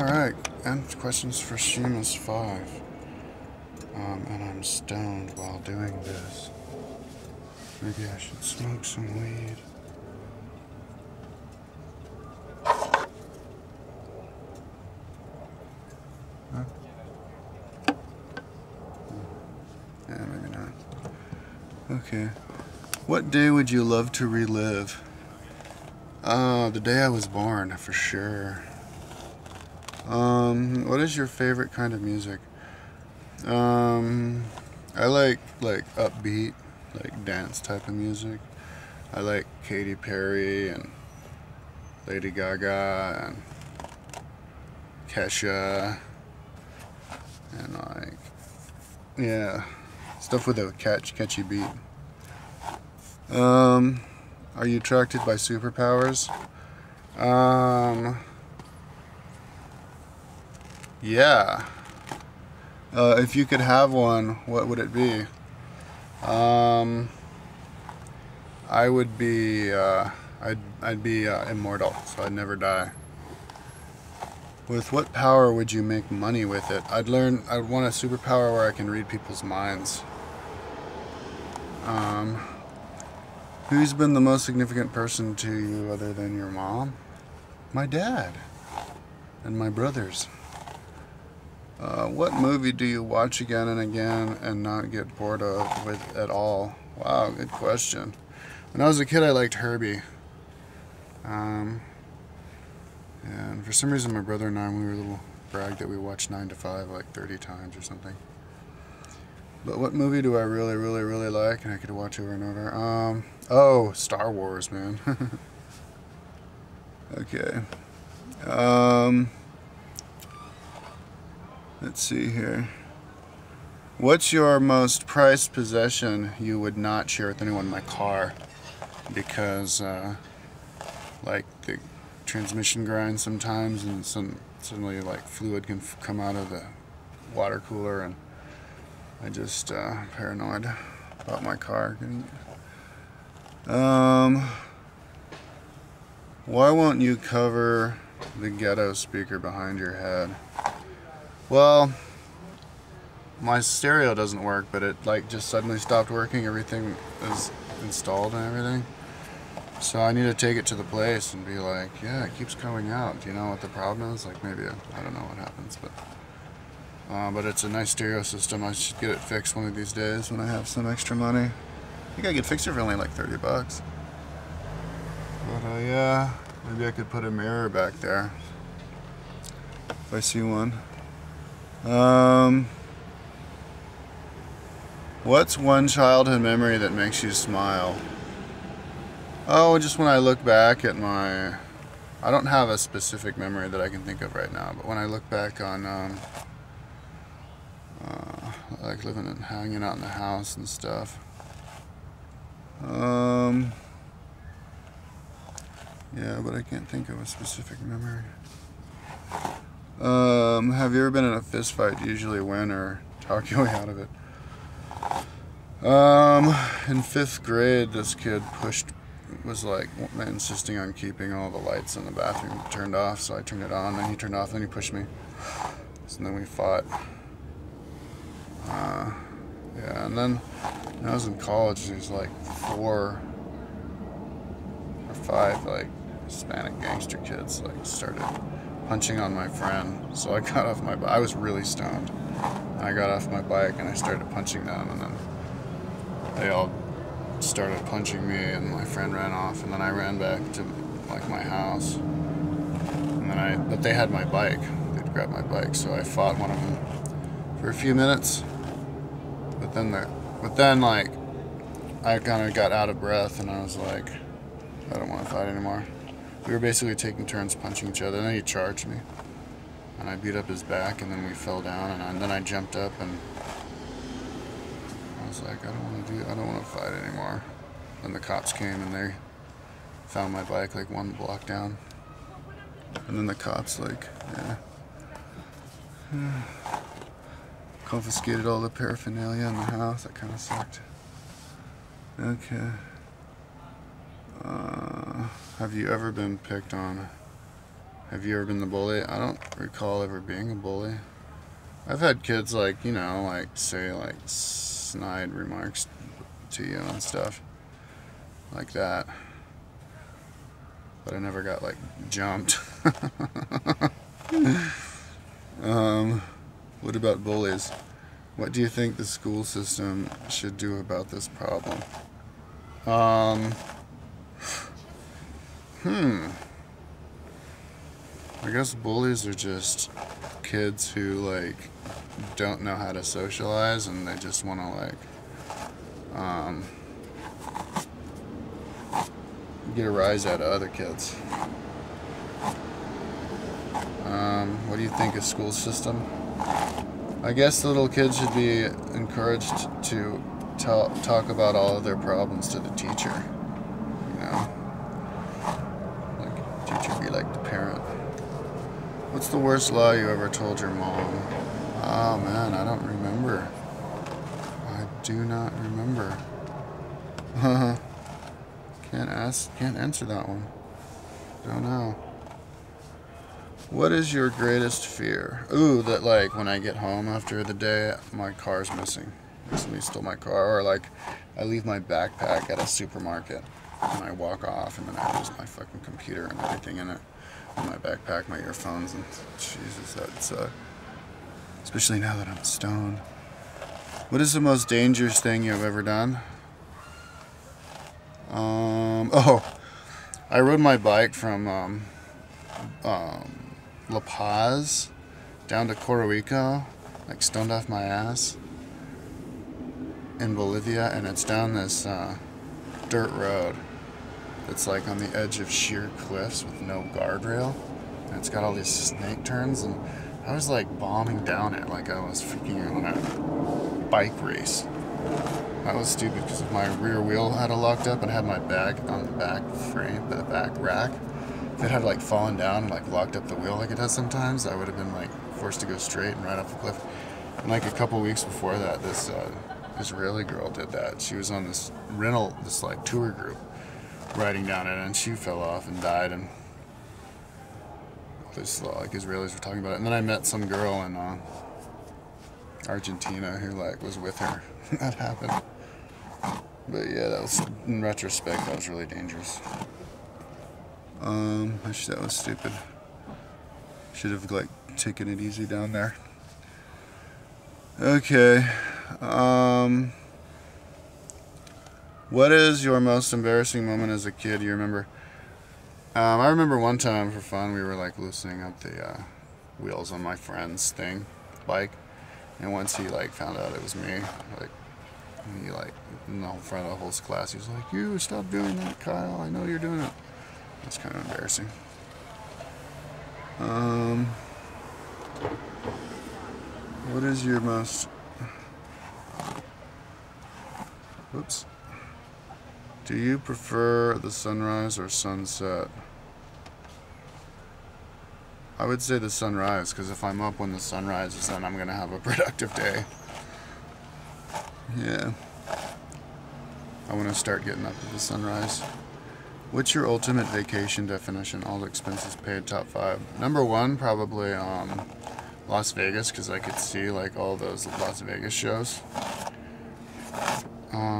Alright, and questions for Seamus 5. And I'm stoned while doing this. Maybe I should smoke some weed. Huh? Yeah, maybe not. Okay. What day would you love to relive? The day I was born, for sure. What is your favorite kind of music? I like upbeat, like dance type of music. I like Katy Perry and Lady Gaga and Kesha and like, yeah, stuff with a catchy beat. Are you attracted by superpowers? Yeah. If you could have one, what would it be? I would be, I'd be immortal, so I'd never die. With what power would you make money with it? I'd want a superpower where I can read people's minds. Who's been the most significant person to you other than your mom? My dad. And my brothers. What movie do you watch again and again and not get bored with at all? Wow, good question. When I was a kid, I liked Herbie. And for some reason, my brother and I, when we were little, bragged that we watched 9 to 5 like 30 times or something. But what movie do I really, really, really like and I could watch over and over? Oh, Star Wars, man. Okay. Let's see here. What's your most prized possession you would not share with anyone? My car. Because, like, the transmission grinds sometimes and suddenly, like, fluid can come out of the water cooler and I just, paranoid about my car. Why won't you cover the ghetto speaker behind your head? Well, my stereo doesn't work, but it like just suddenly stopped working. Everything is installed and everything. So I need to take it to the place and be like, yeah, it keeps going out. Do you know what the problem is? Like maybe, I don't know what happens, but it's a nice stereo system. I should get it fixed one of these days when I have some extra money. I think I could fix it for only like 30 bucks. But yeah, maybe I could put a mirror back there if I see one. What's one childhood memory that makes you smile? Oh, just when I look back at I don't have a specific memory that I can think of right now, but when I look back on, like living and hanging out in the house and stuff. Yeah, but I can't think of a specific memory. Have you ever been in a fist fight? You usually win or talk your way out of it. In 5th grade, this kid was like insisting on keeping all the lights in the bathroom turned off, so I turned it on, and he turned off, and he pushed me. So then we fought. Yeah, and then when I was in college, there was like 4 or 5 like Hispanic gangster kids like started punching on my friend. So I got off my bike. I was really stoned. I got off my bike and I started punching them, and then they all started punching me, and my friend ran off, and then I ran back to like my house. And then but they had my bike. They'd grabbed my bike, so I fought one of them for a few minutes. But then like I kind of got out of breath, and I was like, I don't want to fight anymore. We were basically taking turns punching each other, and then he charged me, and I beat up his back, and then we fell down, and then I jumped up, and I was like, I don't want to fight anymore. Then the cops came, and they found my bike like 1 block down, and then the cops like, yeah, confiscated all the paraphernalia in the house. That kind of sucked. Okay. Have you ever been picked on? Have you ever been the bully? I don't recall ever being a bully. I've had kids like, you know, like say like snide remarks to you and stuff like that. But I never got like jumped. What about bullies? What do you think the school system should do about this problem? I guess bullies are just kids who like don't know how to socialize and they just want to like get a rise out of other kids. What do you think of school system? I guess the little kids should be encouraged to talk about all of their problems to the teacher. You know, like teacher be like the parent. What's the worst lie you ever told your mom? Oh man, I don't remember. I do not remember. Can't answer that one. Don't know. What is your greatest fear? Ooh, that like when I get home after the day, my car's missing. Somebody stole my car, or like I leave my backpack at a supermarket and I walk off and then I lose my fucking computer and everything in it. In my backpack, my earphones, and Jesus, that's especially now that I'm stoned. What is the most dangerous thing you've ever done? I rode my bike from La Paz down to Puerto Rico, like stoned off my ass in Bolivia, and it's down this dirt road that's like on the edge of sheer cliffs with no guardrail, and it's got all these snake turns, and I was like bombing down it like I was freaking on a bike race. That was stupid because if my rear wheel had it locked up and had my bag on the back frame, the back rack, if it had like fallen down and like locked up the wheel like it does sometimes, I would have been like forced to go straight and right off the cliff. And like a couple weeks before that, this Israeli girl did that. She was on this like tour group riding down it, and she fell off and died, and this like Israelis were talking about it. And then I met some girl in Argentina who like was with her. That happened. But yeah, that was, in retrospect, that was really dangerous. That was stupid. Should have like taken it easy down there. Okay. What is your most embarrassing moment as a kid you remember? I remember one time for fun we were like loosening up the wheels on my friend's bike, and once he like found out it was me, like he like in the front of the whole class, he was like, "You stop doing that, Kyle. I know you're doing it." It's kind of embarrassing. What is your most? Whoops. Do you prefer the sunrise or sunset? I would say the sunrise, because if I'm up when the sun rises, then I'm going to have a productive day. Yeah. I want to start getting up at the sunrise. What's your ultimate vacation definition? All expenses paid, top 5. Number 1, probably Las Vegas, because I could see like all those Las Vegas shows.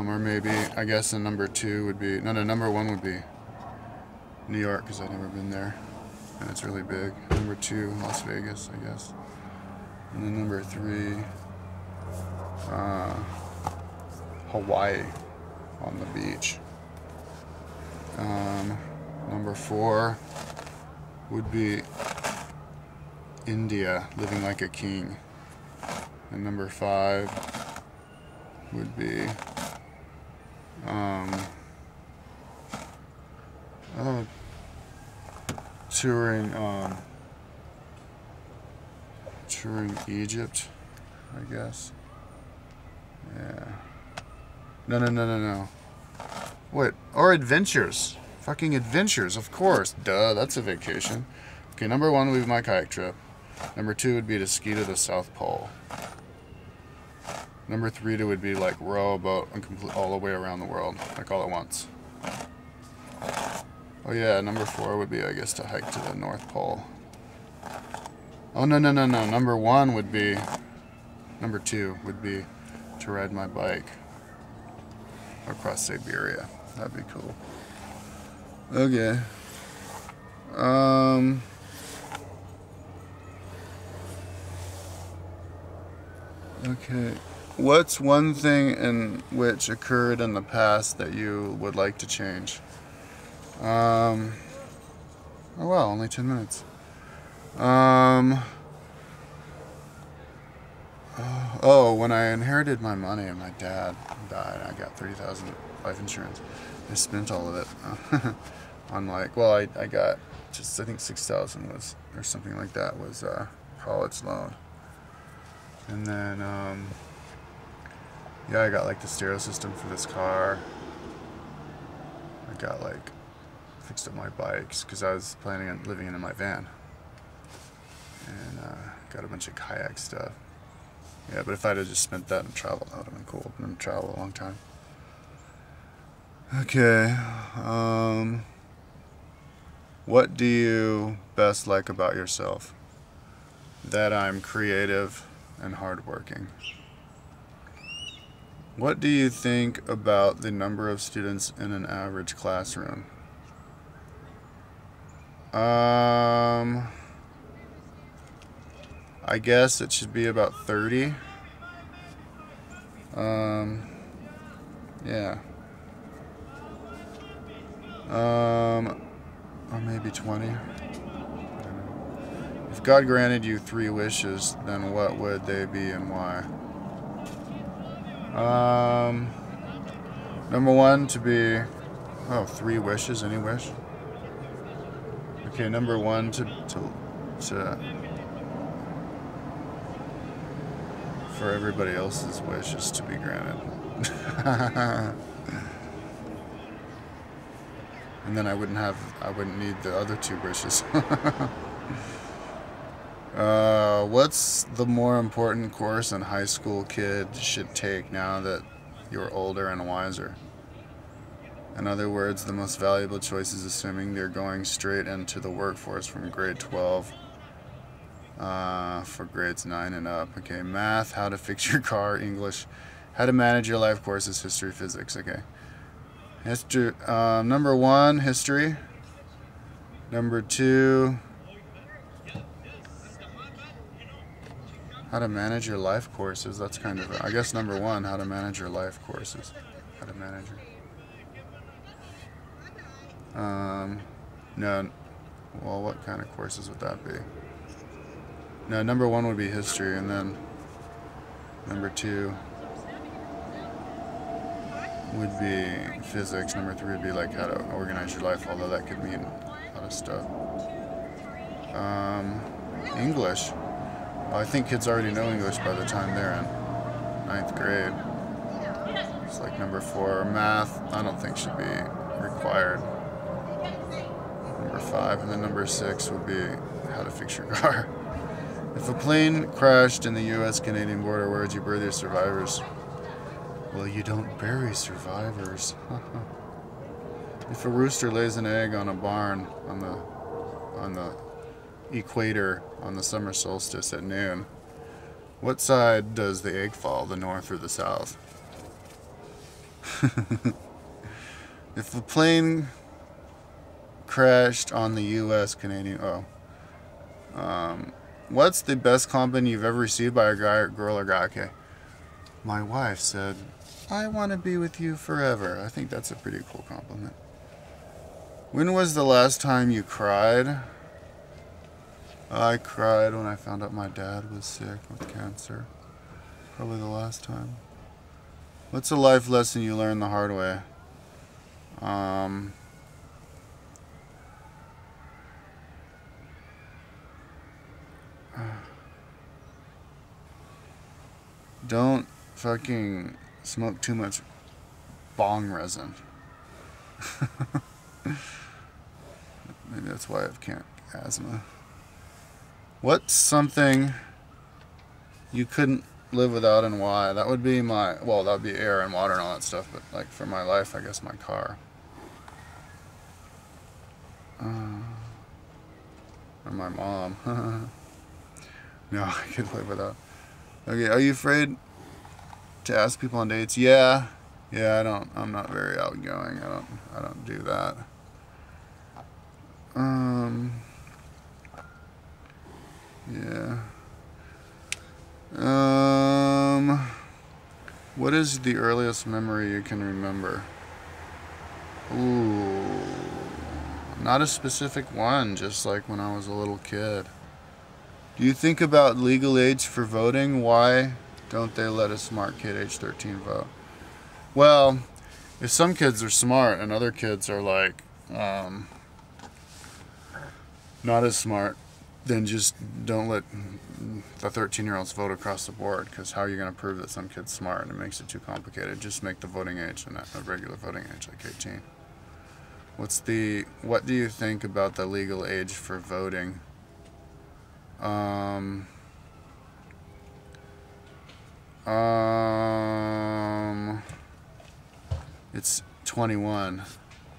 Or maybe, I guess the number 2 would be, number 1 would be New York, because I've never been there, and it's really big. Number 2, Las Vegas, I guess. And then number 3, Hawaii on the beach. Number 4 would be India, living like a king. And number 5 would be touring Egypt, I guess. Yeah. No. Wait, or adventures. Fucking adventures, of course. Duh, that's a vacation. Okay, number 1 would be my kayak trip. Number 2 would be to ski to the South Pole. Number 3 would be like row a boat and all the way around the world, like all at once. Oh yeah, number 4 would be, I guess, to hike to the North Pole. Oh, no, no, no, no. Number 1 would be... Number 2 would be to ride my bike across Siberia. That'd be cool. Okay. Okay. What's one thing in which occurred in the past that you would like to change? Oh well, only 10 minutes. Oh, when I inherited my money and my dad died, I got $30,000 life insurance. I spent all of it on like, well, I got just, I think 6,000 was, or something like that was college loan. And then, yeah, I got like the stereo system for this car. I got like, fixed up my bikes because I was planning on living in my van. And got a bunch of kayak stuff. Yeah, but if I'd have just spent that and traveled, that would have been cool. I've been traveling a long time. Okay. What do you best like about yourself? That I'm creative and hardworking. What do you think about the number of students in an average classroom? I guess it should be about 30. Yeah. Or maybe 20. I don't know. If God granted you 3 wishes, then what would they be and why? Number 1 to be, 3 wishes, any wish? Okay, number 1 for everybody else's wishes to be granted. And then I wouldn't need the other 2 wishes. What's the more important course a high school kid should take now that you're older and wiser? In other words, the most valuable choice is assuming they're going straight into the workforce from grade 12 for grades 9 and up. Okay, math, how to fix your car, English, how to manage your life courses, history, physics. Okay. History, number 1, history. Number 2, how to manage your life courses. That's kind of, I guess number 1, how to manage your life courses. How to manage it. No, well, what kind of courses would that be? No, number 1 would be history, and then number 2 would be physics. Number 3 would be like how to organize your life, although that could mean a lot of stuff. English. Well, I think kids already know English by the time they're in 9th grade. It's like number 4. Math, I don't think should be required. Number 5, and then number 6 would be how to fix your car. If a plane crashed in the U.S.-Canadian border, where would you bury your survivors? Well, you don't bury survivors. If a rooster lays an egg on a barn on the equator on the summer solstice at noon, what side does the egg fall, the north or the south? If a plane crashed on the U.S.-Canadian... what's the best compliment you've ever received by a guy, girl, or guy? Okay. My wife said, I want to be with you forever. I think that's a pretty cool compliment. When was the last time you cried? I cried when I found out my dad was sick with cancer. Probably the last time. What's a life lesson you learned the hard way? Don't fucking smoke too much bong resin. Maybe that's why I have asthma. What's something you couldn't live without and why? That would be that would be air and water and all that stuff, but like for my life, I guess my car. Or my mom. No, I could live without. Okay, are you afraid to ask people on dates? Yeah. Yeah, I'm not very outgoing. I don't do that. Yeah. What is the earliest memory you can remember? Ooh. Not a specific one, just like when I was a little kid. Do you think about legal age for voting? Why don't they let a smart kid age 13 vote? Well, if some kids are smart and other kids are like not as smart, then just don't let the 13-year-olds vote across the board, because how are you going to prove that some kid's smart? And it makes it too complicated. Just make the voting age a regular voting age, like 18. What do you think about the legal age for voting? It's 21.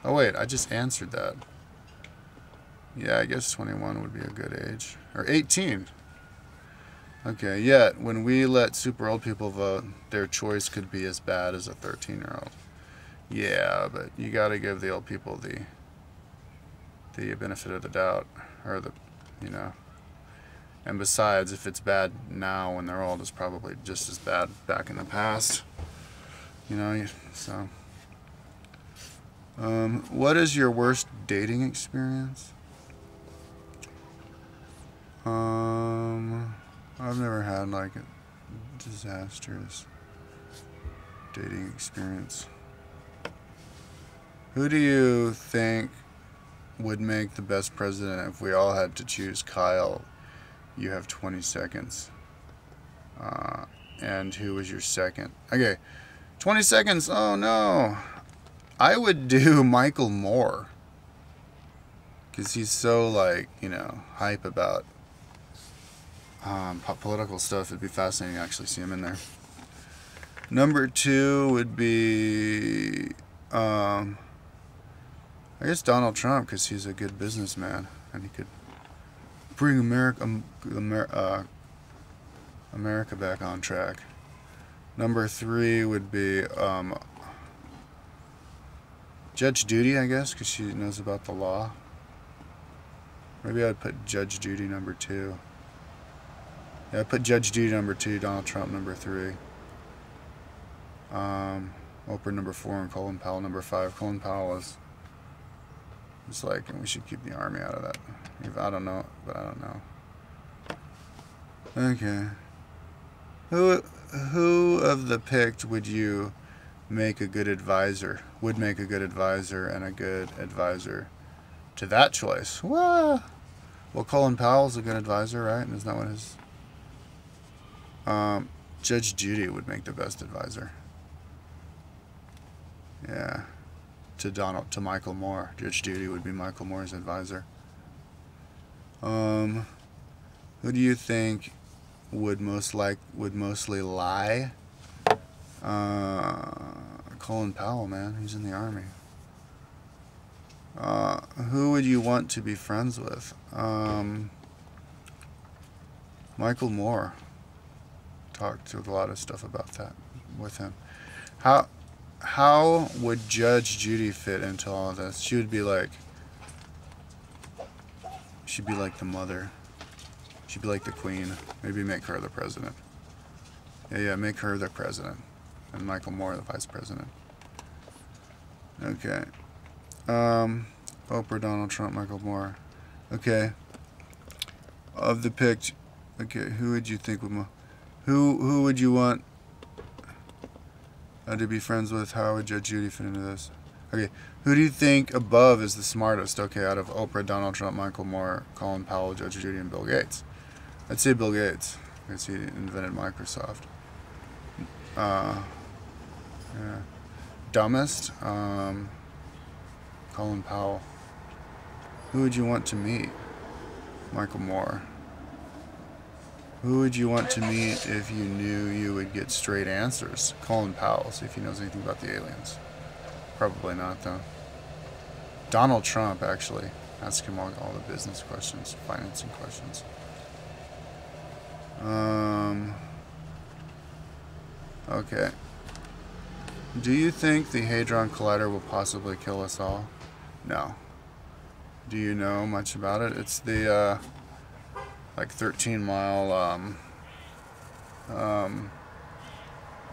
Oh wait, I just answered that. Yeah, I guess 21 would be a good age. Or 18. Okay, yet when we let super old people vote, their choice could be as bad as a 13-year-old. Yeah, but you gotta give the old people the benefit of the doubt, or and besides, if it's bad now when they're old, it's probably just as bad back in the past. So. What is your worst dating experience? I've never had like a disastrous dating experience. Who do you think would make the best president if we all had to choose? Kyle, you have 20 seconds. And who was your second? Okay, 20 seconds. Oh no. I would do Michael Moore, because he's so hype about political stuff. It'd be fascinating to actually see him in there. Number 2 would be I guess Donald Trump, because he's a good businessman and he could bring America back on track. Number 3 would be Judge Judy, I guess, because she knows about the law. Maybe I'd put Judge Judy number 2. Yeah, I'd put Judge Judy number 2, Donald Trump number 3. Oprah number 4, and Colin Powell number 5. Colin Powell is and we should keep the army out of that. I don't know, but I don't know. Okay. Who of the picked would make a good advisor? Would make a good advisor and a good advisor to that choice? Well, Colin Powell's a good advisor, right? And isn't that what his... Judge Judy would make the best advisor. Yeah. To Michael Moore. Judge Judy would be Michael Moore's advisor. Who do you think would mostly lie? Colin Powell, man. He's in the army. Who would you want to be friends with? Michael Moore. Talked to a lot of stuff about that with him. How would Judge Judy fit into all of this? She'd be like the mother. She'd be like the queen. Maybe make her the president. Yeah, make her the president. And Michael Moore the vice president. Okay. Oprah, Donald Trump, Michael Moore. Okay. Of the picked, okay, who would you think would who would you want to be friends with? How would Judge Judy fit into this? Okay, who do you think above is the smartest? Okay, out of Oprah, Donald Trump, Michael Moore, Colin Powell, Judge Judy, and Bill Gates. I'd say Bill Gates, because he invented Microsoft. Yeah. Dumbest? Colin Powell. Who would you want to meet? Michael Moore. Who would you want to meet if you knew you would get straight answers? Colin Powell, see if he knows anything about the aliens. Probably not, though. Donald Trump, actually. Ask him all the business questions, financing questions. Okay. Do you think the Hadron Collider will possibly kill us all? No. Do you know much about it? It's the, like 13-mile,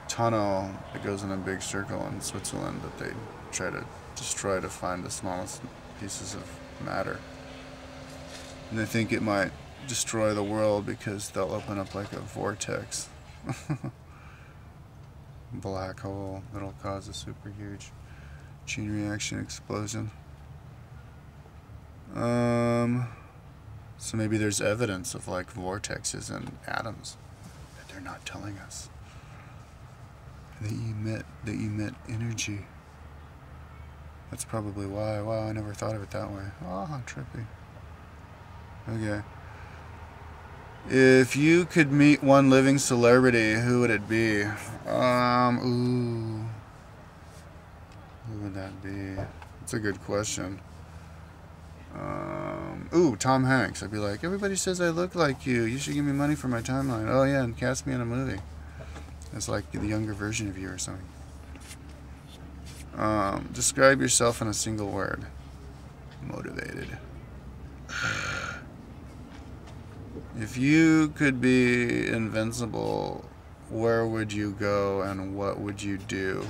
tunnel that goes in a big circle in Switzerland that they try to destroy to find the smallest pieces of matter. And they think it might destroy the world because they'll open up like a vortex. Black hole that'll cause a super huge chain reaction explosion. So maybe there's evidence of like vortexes and atoms that they're not telling us. They emit energy. That's probably why. Wow, I never thought of it that way. Oh, trippy. Okay. If you could meet one living celebrity, who would it be? Who would that be? That's a good question. Tom Hanks. I'd be like, everybody says I look like you. You should give me money for my timeline. Oh yeah, and cast me in a movie. It's like the younger version of you or something. Describe yourself in a single word. Motivated. If you could be invincible, where would you go and what would you do?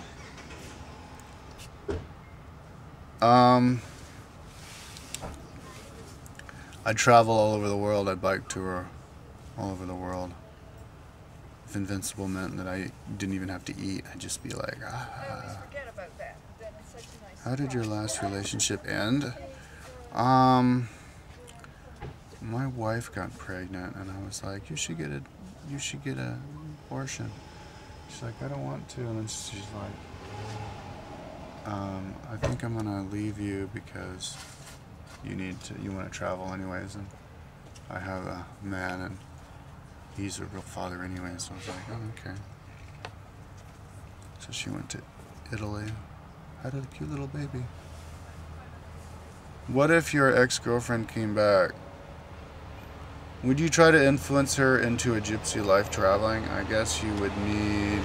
I'd travel all over the world. I'd bike tour all over the world. If invincible meant that I didn't even have to eat, I'd just be like, How did your last relationship end? My wife got pregnant, and I was like, you should get an abortion. She's like, I don't want to. And then she's like, I think I'm gonna leave you because you want to travel anyways, and I have a man, and he's a real father anyway. So I was like, oh, okay. So she went to Italy, had a cute little baby. What if your ex-girlfriend came back? Would you try to influence her into a gypsy life traveling? I guess you would need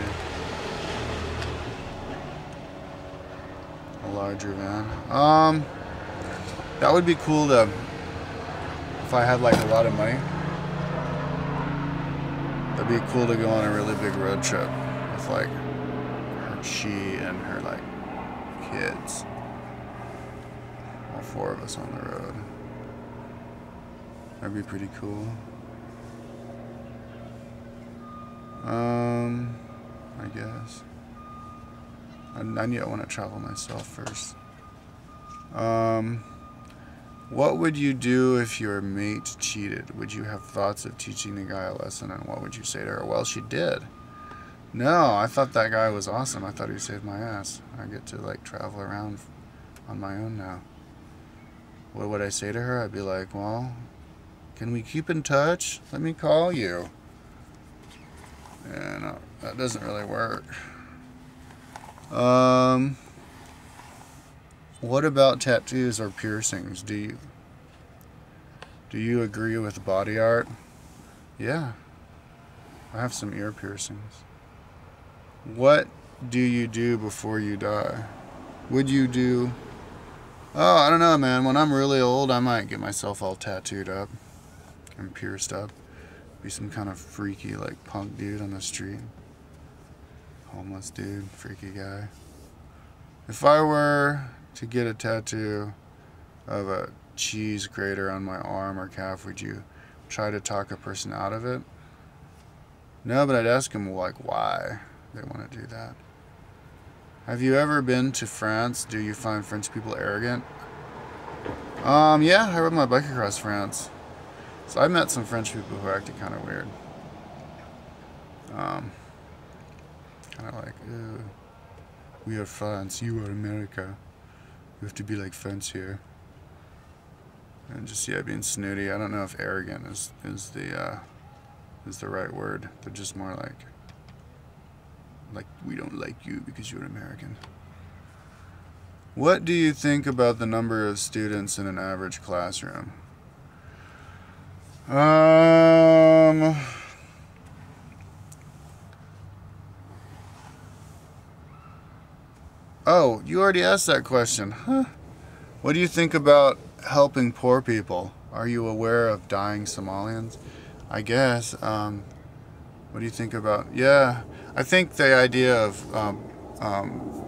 a larger van. That would be cool to, if I had like a lot of money, that'd be cool to go on a really big road trip with like she and her like kids. All four of us on the road. That'd be pretty cool. I guess. I want to travel myself first. What would you do if your mate cheated? Would you have thoughts of teaching the guy a lesson, and what would you say to her? Well, she did. No, I thought that guy was awesome. I thought he saved my ass. I get to like travel around on my own now. What would I say to her? I'd be like, well, can we keep in touch? Let me call you. Yeah, no, that doesn't really work. What about tattoos or piercings? Do you agree with body art? Yeah. I have some ear piercings. What do you do before you die? Would you do... Oh, I don't know, man. When I'm really old, I might get myself all tattooed up and pierced up. Be some kind of freaky, like, punk dude on the street. Homeless dude, freaky guy. If I were to get a tattoo of a cheese grater on my arm or calf, would you try to talk a person out of it? No, but I'd ask them, like, why they want to do that. Have you ever been to France? Do you find French people arrogant? Yeah, I rode my bike across France. So I met some French people who acted kind of weird. Kind of like, ew, we are France, you are America. We have to be like France here. And just, yeah, being snooty. I don't know if arrogant is the right word. They're just more like we don't like you because you're American. What do you think about the number of students in an average classroom? Oh, you already asked that question. Huh? What do you think about helping poor people? Are you aware of dying Somalians? I guess. What do you think about? Yeah, I think the idea of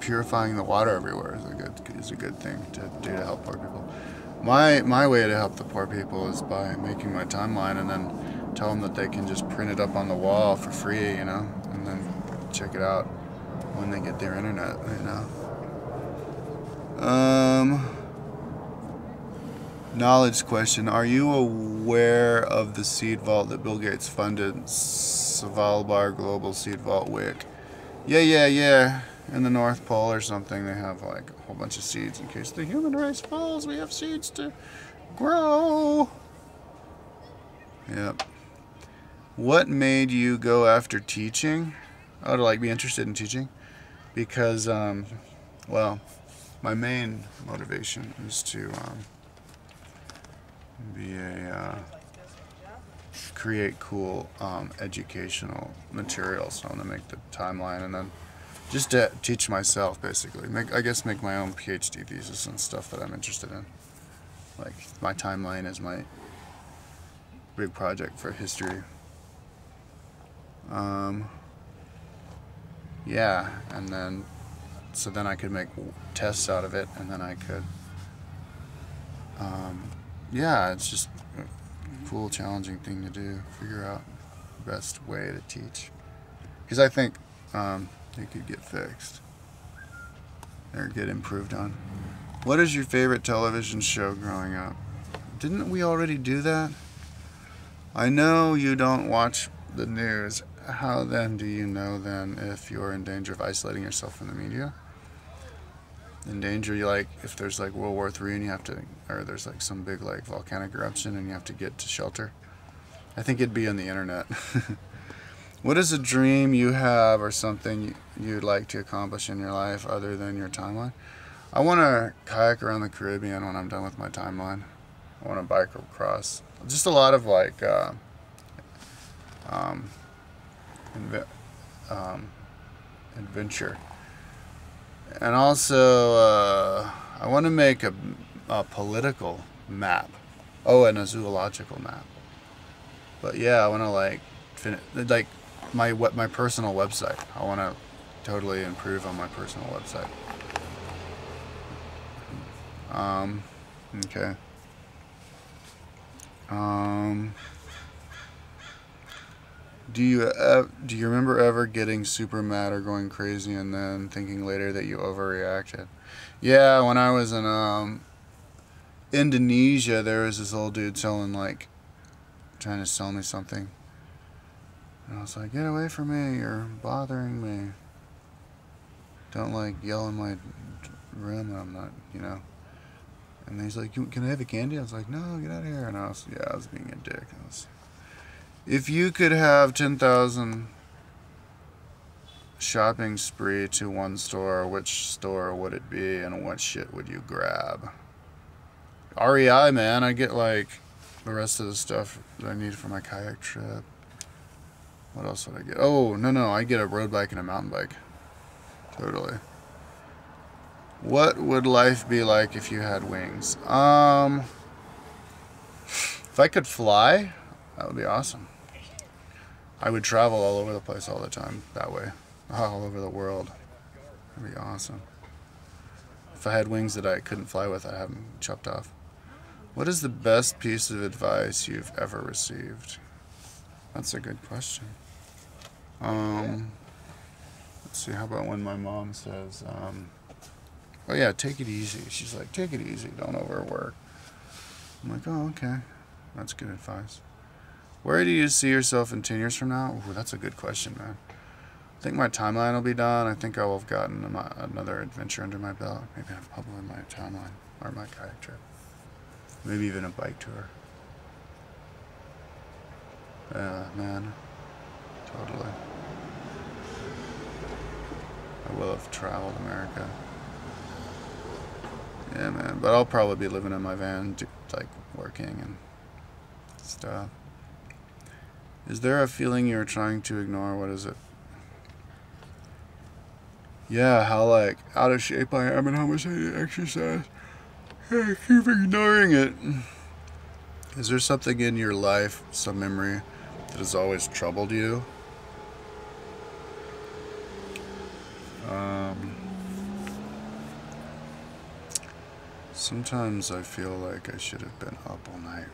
purifying the water everywhere is a good thing to do to help poor people. My way to help the poor people is by making my timeline and then tell them that they can just print it up on the wall for free, you know, and then check it out when they get their internet, you know. Knowledge question. Are you aware of the seed vault that Bill Gates funded? Svalbard Global Seed Vault WIC. Yeah. In the North Pole or something, they have like a whole bunch of seeds in case the human race falls. We have seeds to grow. Yep. What made you go after teaching? Oh, to like be interested in teaching? Because, well, my main motivation is to create cool educational materials. So I want to make the timeline and then just to teach myself, basically. Make my own PhD thesis and stuff that I'm interested in. Like, my timeline is my big project for history. Yeah, and then so then I could make tests out of it, and then I could yeah, it's just a cool, challenging thing to do, figure out the best way to teach, because I think it could get fixed or get improved on. What is your favorite television show growing up? Didn't we already do that? I know you don't watch the news. How then do you know then if you're in danger of isolating yourself from the media? In danger, like if there's like World War III and you have to, or there's like some big like volcanic eruption and you have to get to shelter. I think it'd be on the internet. What is a dream you have or something you'd like to accomplish in your life other than your timeline? I want to kayak around the Caribbean when I'm done with my timeline. I want to bike across. Just a lot of like adventure. And also, I want to make a political map. Oh, and a zoological map. But yeah, I want to like my personal website. I want to totally improve on my personal website. Okay. Do you remember ever getting super mad or going crazy and then thinking later that you overreacted? Yeah, when I was in Indonesia, there was this old dude trying to sell me something. And I was like, get away from me, you're bothering me. Don't like yell in my room when I'm not, you know. And he's like, can I have a candy? I was like, no, get out of here. And I was being a dick. If you could have 10,000 shopping spree to one store, which store would it be and what shit would you grab? REI, man. I get like the rest of the stuff that I need for my kayak trip. What else would I get? Oh, no, I get a road bike and a mountain bike. Totally. What would life be like if you had wings? If I could fly, that would be awesome. I would travel all over the place all the time that way. All over the world. That'd be awesome. If I had wings that I couldn't fly with, I'd have them chopped off. What is the best piece of advice you've ever received? That's a good question. Let's see, how about when my mom says, oh yeah, take it easy. She's like, take it easy, don't overwork. I'm like, oh, okay. That's good advice. Where do you see yourself in 10 years from now? Ooh, that's a good question, man. I think my timeline will be done. I think I will have gotten another adventure under my belt. Maybe I'll publish my timeline or my kayak trip. Maybe even a bike tour. Yeah, man. Totally. I will have traveled America. Yeah, man. But I'll probably be living in my van, like working and stuff. Is there a feeling you're trying to ignore? What is it? Yeah, how like out of shape I am and how much I need to exercise. I keep ignoring it. Is there something in your life, some memory, that has always troubled you? Sometimes I feel like I should have been up all night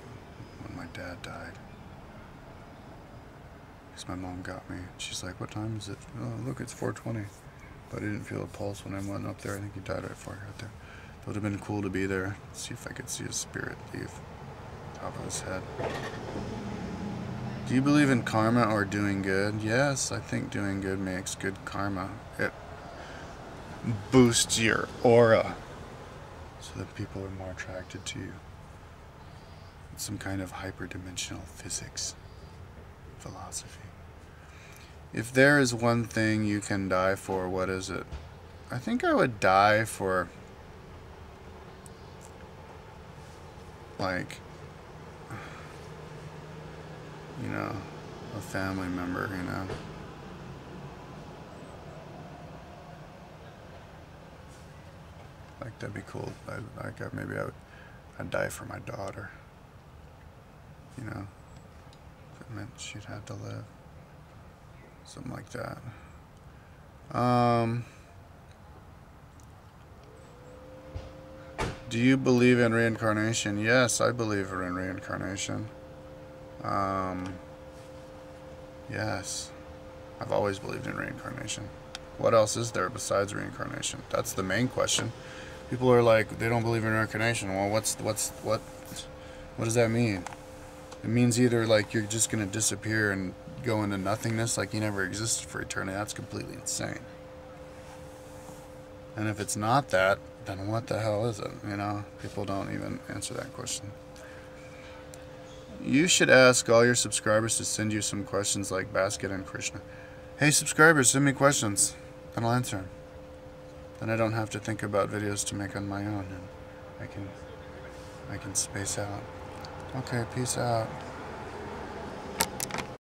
when my dad died. Because my mom got me. She's like, what time is it? Oh, look, it's 4:20. But I didn't feel a pulse when I went up there. I think he died right before I got there. It would have been cool to be there, see if I could see his spirit leave top of his head. Do you believe in karma or doing good? Yes, I think doing good makes good karma. It boosts your aura so that people are more attracted to you. It's some kind of hyperdimensional physics philosophy. If there is one thing you can die for, what is it? I think I would die for, like, you know, a family member, you know. Like, that'd be cool. I'd die for my daughter. You know, if it meant she'd have to live. Something like that. Do you believe in reincarnation? Yes, I believe in reincarnation. Yes. I've always believed in reincarnation. What else is there besides reincarnation? That's the main question. People are like, they don't believe in reincarnation. Well, what does that mean? It means either like you're just gonna disappear and go into nothingness, like you never existed for eternity. That's completely insane. And if it's not that, then what the hell is it? You know, people don't even answer that question. You should ask all your subscribers to send you some questions like Basket and Krishna. Hey subscribers, send me questions, and I'll answer them. Then I don't have to think about videos to make on my own, and I can space out. Okay, peace out.